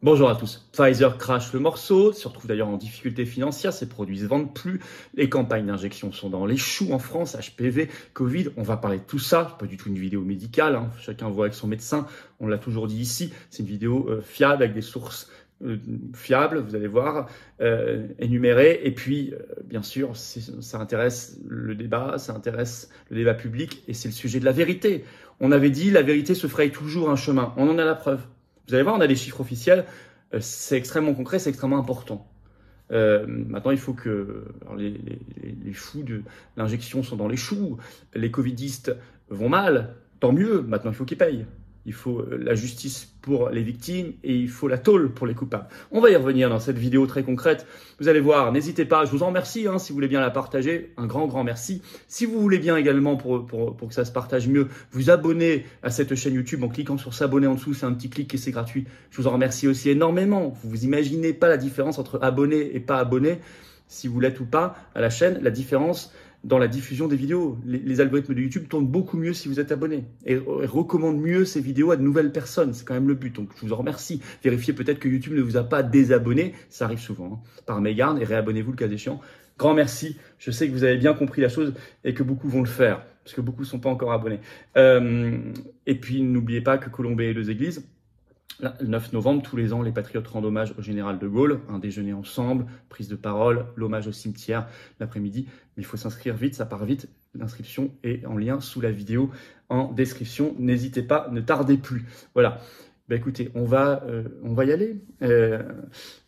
Bonjour à tous. Pfizer crache le morceau, se retrouve d'ailleurs en difficulté financière, ses produits se vendent plus, les campagnes d'injection sont dans les choux en France, HPV, Covid, on va parler de tout ça, c'est pas du tout une vidéo médicale, hein. Chacun voit avec son médecin, on l'a toujours dit ici, c'est une vidéo fiable avec des sources fiables, vous allez voir, énumérées, et puis bien sûr ça intéresse le débat, ça intéresse le débat public, et c'est le sujet de la vérité. On avait dit la vérité se fraye toujours un chemin, on en a la preuve. Vous allez voir, on a des chiffres officiels, c'est extrêmement concret, c'est extrêmement important. Maintenant, il faut que alors les fous de l'injection sont dans les choux, les covidistes vont mal, tant mieux, maintenant il faut qu'ils payent. Il faut la justice pour les victimes et il faut la tôle pour les coupables. On va y revenir dans cette vidéo très concrète. Vous allez voir, n'hésitez pas, je vous en remercie si vous voulez bien la partager. Un grand merci. Si vous voulez bien également, pour que ça se partage mieux, vous abonner à cette chaîne YouTube en cliquant sur s'abonner en dessous. C'est un petit clic et c'est gratuit. Je vous en remercie aussi énormément. Vous imaginez pas la différence entre abonné et pas abonné, si vous l'êtes ou pas à la chaîne, la différence dans la diffusion des vidéos. Les algorithmes de YouTube tournent beaucoup mieux si vous êtes abonné et recommandent mieux ces vidéos à de nouvelles personnes. C'est quand même le but, donc je vous en remercie. Vérifiez peut-être que YouTube ne vous a pas désabonné, ça arrive souvent, par mégarde, et réabonnez-vous le cas échéant. Grand merci, je sais que vous avez bien compris la chose et que beaucoup vont le faire, parce que beaucoup ne sont pas encore abonnés. Et puis n'oubliez pas que Colombey et deux églises, le 9 novembre, tous les ans, les patriotes rendent hommage au général de Gaulle, un déjeuner ensemble, prise de parole, l'hommage au cimetière l'après-midi. Mais il faut s'inscrire vite, ça part vite. L'inscription est en lien sous la vidéo en description. N'hésitez pas, ne tardez plus. Voilà. Ben écoutez, on va y aller.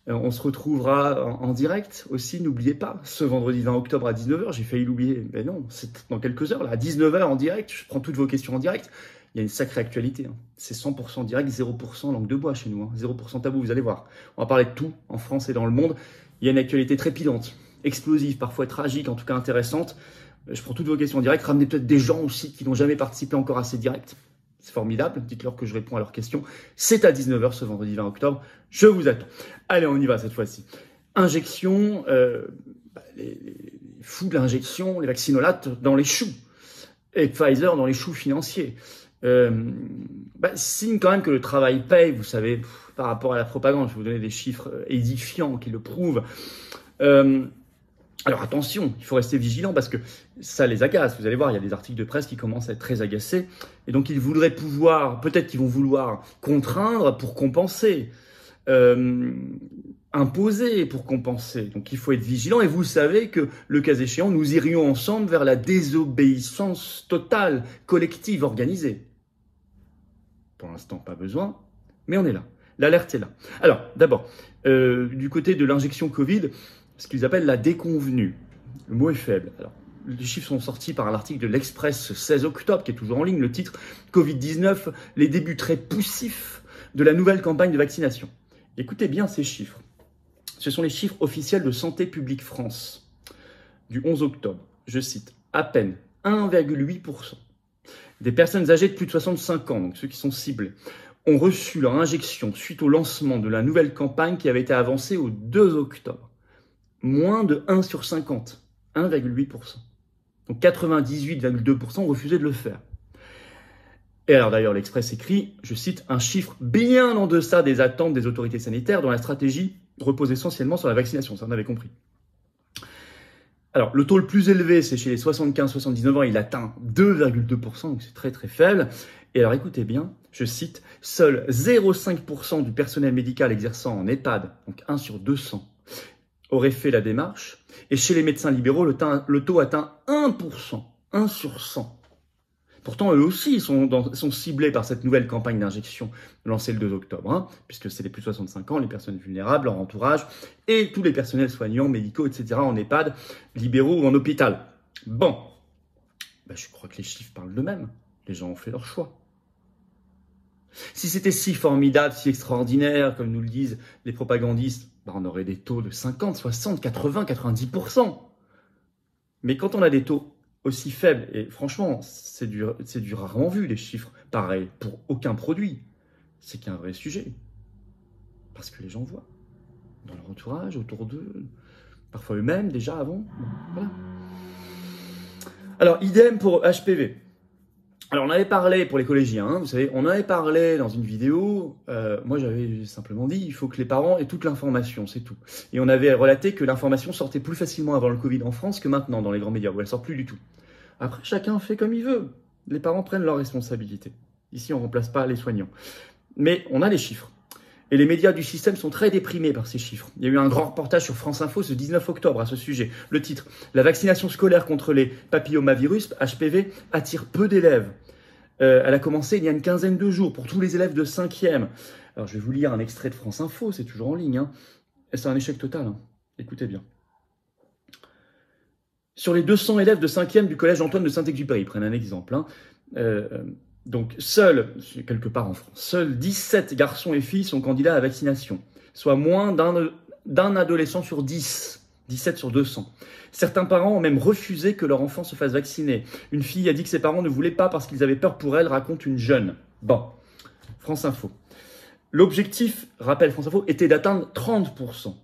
On se retrouvera en direct aussi, n'oubliez pas, ce vendredi 20 octobre à 19h. J'ai failli l'oublier, mais non, c'est dans quelques heures, là, à 19h en direct. Je prends toutes vos questions en direct. Il y a une sacrée actualité. C'est 100% direct, 0% langue de bois chez nous. 0% tabou, vous allez voir. On va parler de tout en France et dans le monde. Il y a une actualité trépidante, explosive, parfois tragique, en tout cas intéressante. Je prends toutes vos questions en direct. Ramenez peut-être des gens aussi qui n'ont jamais participé encore à ces directs. C'est formidable. Dites-leur que je réponds à leurs questions. C'est à 19h ce vendredi 20 octobre. Je vous attends. Allez, on y va cette fois-ci. Injection, les fous de l'injection, les vaccinolates dans les choux. Et Pfizer dans les choux financiers. Signe quand même que le travail paye, vous savez, par rapport à la propagande. Je vais vous donner des chiffres édifiants qui le prouvent. Alors attention, il faut rester vigilant parce que ça les agace. Vous allez voir, il y a des articles de presse qui commencent à être très agacés. Et donc ils voudraient pouvoir, peut-être qu'ils vont vouloir contraindre pour compenser. Imposer pour compenser. Donc il faut être vigilant et vous savez que le cas échéant, nous irions ensemble vers la désobéissance totale, collective, organisée. Pour l'instant, pas besoin, mais on est là. L'alerte est là. Alors, d'abord, du côté de l'injection Covid, ce qu'ils appellent la déconvenue. Le mot est faible. Alors, les chiffres sont sortis par un article de l'Express 16 octobre, qui est toujours en ligne, le titre « Covid-19, les débuts très poussifs de la nouvelle campagne de vaccination ». Écoutez bien ces chiffres. Ce sont les chiffres officiels de Santé publique France du 11 octobre. Je cite, à peine 1,8% des personnes âgées de plus de 65 ans, donc ceux qui sont ciblés, ont reçu leur injection suite au lancement de la nouvelle campagne qui avait été avancée au 2 octobre. Moins de 1 sur 50, 1,8%. Donc 98,2% ont refusé de le faire. Et alors d'ailleurs, l'Express écrit, je cite, un chiffre bien en deçà des attentes des autorités sanitaires dont la stratégie repose essentiellement sur la vaccination, ça on avait compris. Alors, le taux le plus élevé, c'est chez les 75-79 ans, il atteint 2,2%, donc c'est très très faible. Et alors écoutez bien, je cite, seul 0,5% du personnel médical exerçant en EHPAD, donc 1 sur 200, aurait fait la démarche. Et chez les médecins libéraux, le taux atteint 1%, 1 sur 100. Pourtant, eux aussi sont ciblés par cette nouvelle campagne d'injection lancée le 2 octobre, puisque c'est les plus de 65 ans, les personnes vulnérables, leur entourage, et tous les personnels soignants, médicaux, etc., en EHPAD, libéraux ou en hôpital. Bon, je crois que les chiffres parlent d'eux-mêmes. Les gens ont fait leur choix. Si c'était si formidable, si extraordinaire, comme nous le disent les propagandistes, on aurait des taux de 50, 60, 80, 90%. Mais quand on a des taux aussi faible, et franchement, c'est du rarement vu, les chiffres pareils, pour aucun produit, c'est qu'il y a un vrai sujet. Parce que les gens voient, dans leur entourage, autour d'eux, parfois eux-mêmes, déjà avant, voilà. Alors, idem pour HPV. Alors, on avait parlé, pour les collégiens, hein, vous savez, on en avait parlé dans une vidéo. Moi, j'avais simplement dit, il faut que les parents aient toute l'information, c'est tout. Et on avait relaté que l'information sortait plus facilement avant le Covid en France que maintenant dans les grands médias, où elle sort plus du tout. Après, chacun fait comme il veut. Les parents prennent leurs responsabilités. Ici, on ne remplace pas les soignants. Mais on a les chiffres. Et les médias du système sont très déprimés par ces chiffres. Il y a eu un grand reportage sur France Info ce 19 octobre à ce sujet. Le titre, la vaccination scolaire contre les papillomavirus, HPV, attire peu d'élèves. Elle a commencé il y a une quinzaine de jours pour tous les élèves de 5e. Alors je vais vous lire un extrait de France Info, c'est toujours en ligne. Hein. C'est un échec total. Hein. Écoutez bien. Sur les 200 élèves de 5e du collège Antoine de Saint-Exupéry, prenez un exemple. Hein. Donc, quelque part en France, seuls 17 garçons et filles sont candidats à la vaccination, soit moins d'un adolescent sur 10, 17 sur 200. Certains parents ont même refusé que leur enfant se fasse vacciner. Une fille a dit que ses parents ne voulaient pas parce qu'ils avaient peur pour elle, raconte une jeune. Bon, France Info. L'objectif, rappelle France Info, était d'atteindre 30%.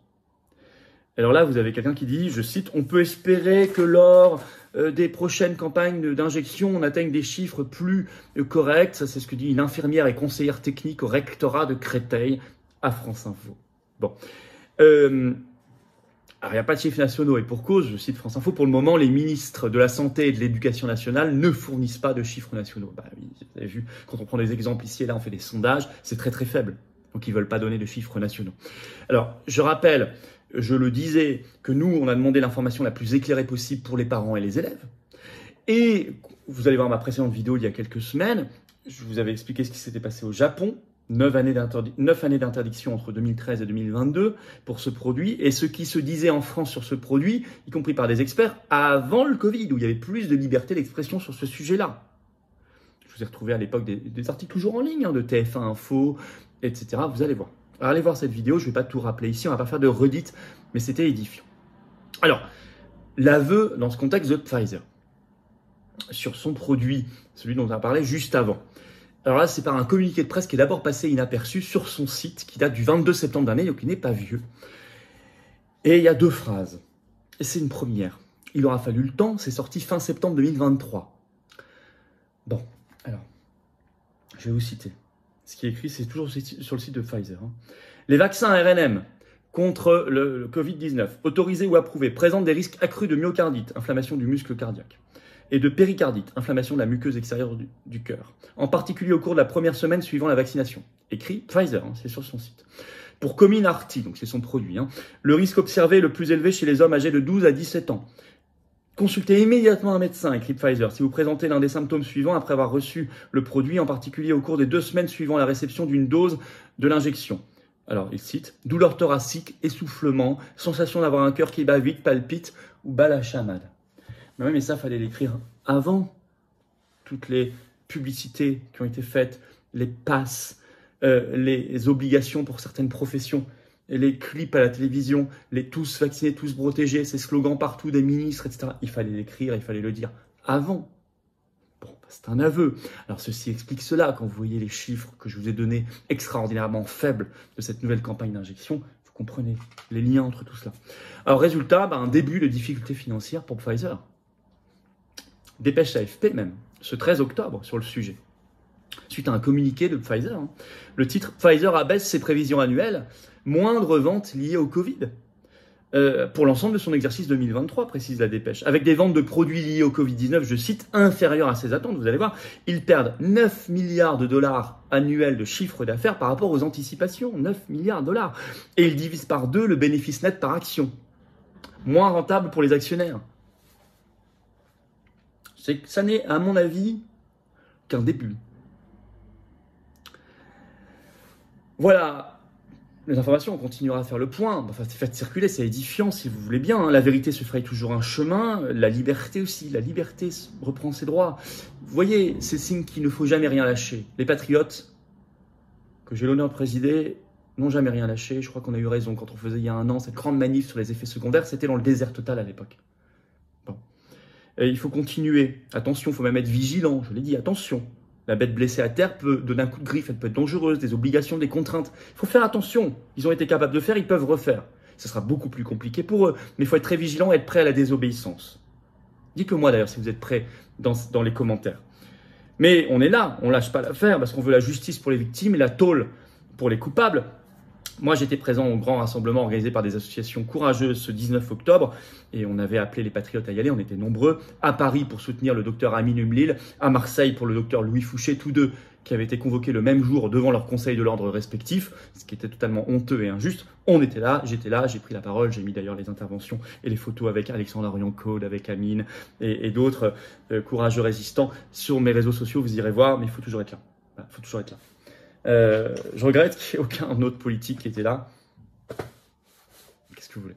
Alors là, vous avez quelqu'un qui dit, je cite, « On peut espérer que lors des prochaines campagnes d'injection, on atteigne des chiffres plus corrects. » Ça, c'est ce que dit une infirmière et conseillère technique au rectorat de Créteil à France Info. Bon. Alors, il n'y a pas de chiffres nationaux et pour cause, je cite France Info, pour le moment, les ministres de la Santé et de l'Éducation nationale ne fournissent pas de chiffres nationaux. Bah oui, vous avez vu, quand on prend des exemples ici et là, on fait des sondages, c'est très très faible. Donc, ils ne veulent pas donner de chiffres nationaux. Alors, je rappelle, je le disais, que nous, on a demandé l'information la plus éclairée possible pour les parents et les élèves. Et vous allez voir ma précédente vidéo il y a quelques semaines, je vous avais expliqué ce qui s'était passé au Japon. 9 années d'interdiction entre 2013 et 2022 pour ce produit, et ce qui se disait en France sur ce produit, y compris par des experts, avant le Covid, où il y avait plus de liberté d'expression sur ce sujet-là. Je vous ai retrouvé à l'époque des articles toujours en ligne, hein, de TF1 Info, etc. Vous allez voir. Alors, allez voir cette vidéo, je ne vais pas tout rappeler ici, on ne va pas faire de redite, mais c'était édifiant. Alors, l'aveu dans ce contexte de Pfizer, sur son produit, celui dont on a parlé juste avant. Alors là, c'est par un communiqué de presse qui est d'abord passé inaperçu sur son site, qui date du 22 septembre d'année, donc il n'est pas vieux. Et il y a 2 phrases. Et c'est une première. Il aura fallu le temps, c'est sorti fin septembre 2023. Bon, alors, je vais vous citer. Ce qui est écrit, c'est toujours sur le site de Pfizer. Hein. Les vaccins RNM contre le Covid-19, autorisés ou approuvés, présentent des risques accrus de myocardite, inflammation du muscle cardiaque, et de péricardite, inflammation de la muqueuse extérieure du cœur, en particulier au cours de la première semaine suivant la vaccination. Écrit Pfizer, hein, c'est sur son site. Pour Comirnaty, donc c'est son produit, hein, le risque observé est le plus élevé chez les hommes âgés de 12 à 17 ans. Consultez immédiatement un médecin, écrit Pfizer, si vous présentez l'un des symptômes suivants après avoir reçu le produit, en particulier au cours des 2 semaines suivant la réception d'une dose de l'injection. Alors, il cite, douleur thoracique, essoufflement, sensation d'avoir un cœur qui bat vite, palpite ou bat la chamade. Mais oui, mais ça, fallait l'écrire avant toutes les publicités qui ont été faites, les passes, les obligations pour certaines professions, et les clips à la télévision, les tous vaccinés, tous protégés, ces slogans partout des ministres, etc. Il fallait l'écrire, il fallait le dire avant. Bon, bah, c'est un aveu. Alors ceci explique cela. Quand vous voyez les chiffres que je vous ai donnés extraordinairement faibles de cette nouvelle campagne d'injection, vous comprenez les liens entre tout cela. Alors résultat, bah, un début de difficultés financières pour Pfizer. Dépêche AFP même, ce 13 octobre sur le sujet. Suite à un communiqué de Pfizer, hein. Le titre « Pfizer abaisse ses prévisions annuelles, moindre vente liée au Covid ». Pour l'ensemble de son exercice 2023, précise la dépêche. Avec des ventes de produits liés au Covid-19, je cite, inférieures à ses attentes, vous allez voir, ils perdent 9 milliards de dollars annuels de chiffre d'affaires par rapport aux anticipations, 9 milliards de dollars. Et ils divisent par 2 le bénéfice net par action. Moins rentable pour les actionnaires. Ça n'est, à mon avis, qu'un début. Voilà. Les informations, on continuera à faire le point. Enfin, faites circuler, c'est édifiant si vous voulez bien. Hein. La vérité se fraye toujours un chemin. La liberté aussi. La liberté reprend ses droits. Vous voyez, c'est signe qu'il ne faut jamais rien lâcher. Les patriotes, que j'ai l'honneur de présider, n'ont jamais rien lâché. Je crois qu'on a eu raison quand on faisait il y a 1 an cette grande manif sur les effets secondaires. C'était dans le désert total à l'époque. Bon. Et il faut continuer. Attention, il faut même être vigilant. Je l'ai dit, attention. La bête blessée à terre peut donner un coup de griffe, elle peut être dangereuse, des obligations, des contraintes. Il faut faire attention. Ils ont été capables de faire, ils peuvent refaire. Ce sera beaucoup plus compliqué pour eux, mais il faut être très vigilant et être prêt à la désobéissance. Dites-le moi d'ailleurs si vous êtes prêts dans les commentaires. Mais on est là, on lâche pas l'affaire parce qu'on veut la justice pour les victimes et la tôle pour les coupables. Moi, j'étais présent au grand rassemblement organisé par des associations courageuses ce 19 octobre et on avait appelé les patriotes à y aller, on était nombreux. À Paris pour soutenir le docteur Amin Umlil, à Marseille pour le docteur Louis Fouché, tous deux qui avaient été convoqués le même jour devant leurs conseils de l'ordre respectifs, ce qui était totalement honteux et injuste. On était là, j'étais là, j'ai pris la parole, j'ai mis d'ailleurs les interventions et les photos avec Alexandre Arion-Code, avec Amine et d'autres courageux résistants sur mes réseaux sociaux, vous irez voir, mais il faut toujours être là. Voilà, faut toujours être là. Je regrette qu'il n'y ait aucun autre politique qui était là. Qu'est-ce que vous voulez?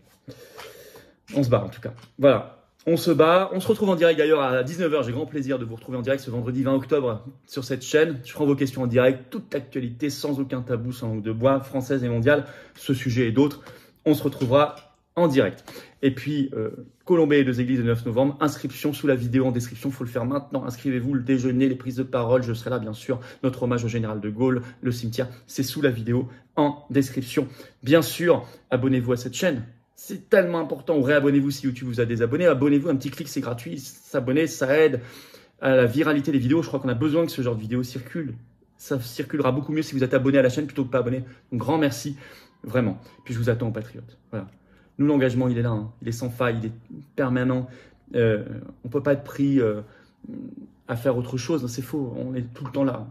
On se bat en tout cas. Voilà. On se bat. On se retrouve en direct d'ailleurs à 19h. J'ai grand plaisir de vous retrouver en direct ce vendredi 20 octobre sur cette chaîne. Je prends vos questions en direct. Toute actualité sans aucun tabou, sans langue de bois, française et mondiale. Ce sujet et d'autres. On se retrouvera en direct. Et puis, Colombey et deux églises le 9 novembre. Inscription sous la vidéo en description. Il faut le faire maintenant. Inscrivez-vous. Le déjeuner, les prises de parole. Je serai là, bien sûr. Notre hommage au général de Gaulle, le cimetière. C'est sous la vidéo en description. Bien sûr, abonnez-vous à cette chaîne. C'est tellement important. Ou réabonnez-vous si YouTube vous a désabonné. Abonnez-vous. Un petit clic, c'est gratuit. S'abonner, ça aide à la viralité des vidéos. Je crois qu'on a besoin que ce genre de vidéo circule. Ça circulera beaucoup mieux si vous êtes abonné à la chaîne plutôt que pas abonné. Donc, grand merci. Vraiment. Puis, je vous attends aux patriotes. Voilà. Nous, l'engagement, il est là, hein. Il est sans faille, il est permanent. On ne peut pas être pris à faire autre chose, c'est faux. On est tout le temps là.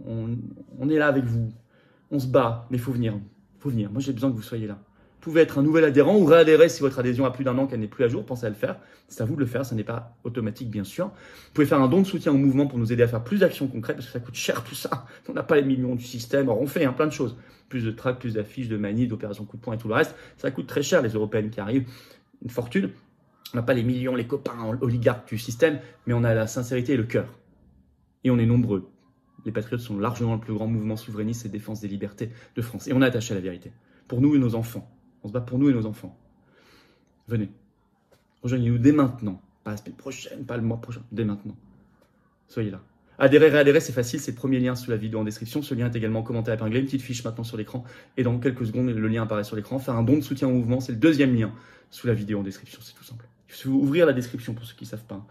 On est là avec vous. On se bat, mais il faut venir. Faut venir. Moi, j'ai besoin que vous soyez là. Vous pouvez être un nouvel adhérent ou réadhérer si votre adhésion a plus d'1 an, qu'elle n'est plus à jour. Pensez à le faire. C'est à vous de le faire. Ça n'est pas automatique, bien sûr. Vous pouvez faire un don de soutien au mouvement pour nous aider à faire plus d'actions concrètes parce que ça coûte cher tout ça. On n'a pas les millions du système. Alors, on fait plein de choses. Plus de tracts, plus d'affiches, de manies, d'opérations coup de poing et tout le reste. Ça coûte très cher, les européennes qui arrivent. Une fortune. On n'a pas les millions, les copains, oligarques du système, mais on a la sincérité et le cœur. Et on est nombreux. Les patriotes sont largement le plus grand mouvement souverainiste et défense des libertés de France. Et on est attaché à la vérité. Pour nous et nos enfants. On se bat pour nous et nos enfants. Venez. Rejoignez-nous dès maintenant. Pas la semaine prochaine, pas le mois prochain. Dès maintenant. Soyez là. Adhérer, réadhérer, c'est facile. C'est le premier lien sous la vidéo en description. Ce lien est également commenté épinglé. Une petite fiche maintenant sur l'écran. Et dans quelques secondes, le lien apparaît sur l'écran. Faire un don de soutien au mouvement, c'est le deuxième lien sous la vidéo en description. C'est tout simple. Il faut ouvrir la description pour ceux qui ne savent pas.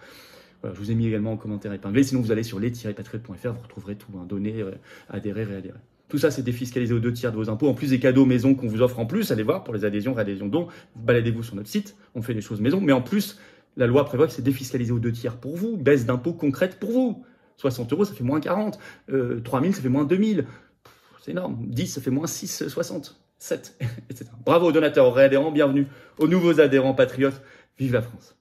Voilà, je vous ai mis également en commentaire épinglé. Sinon, vous allez sur les-patriotes.fr. Vous retrouverez tout. Donner, adhérer, réadhérer. Tout ça, c'est défiscalisé aux 2/3 de vos impôts. En plus des cadeaux maison qu'on vous offre en plus, allez voir pour les adhésions, réadhésions, dons. Baladez-vous sur notre site. On fait des choses maison. Mais en plus, la loi prévoit que c'est défiscalisé aux 2/3 pour vous. Baisse d'impôts concrète pour vous. 60 €, ça fait moins 40. 3 000, ça fait moins 2 000. C'est énorme. 10, ça fait moins 6, 60, 7, etc. Bravo aux donateurs, aux réadhérents. Bienvenue aux nouveaux adhérents patriotes. Vive la France.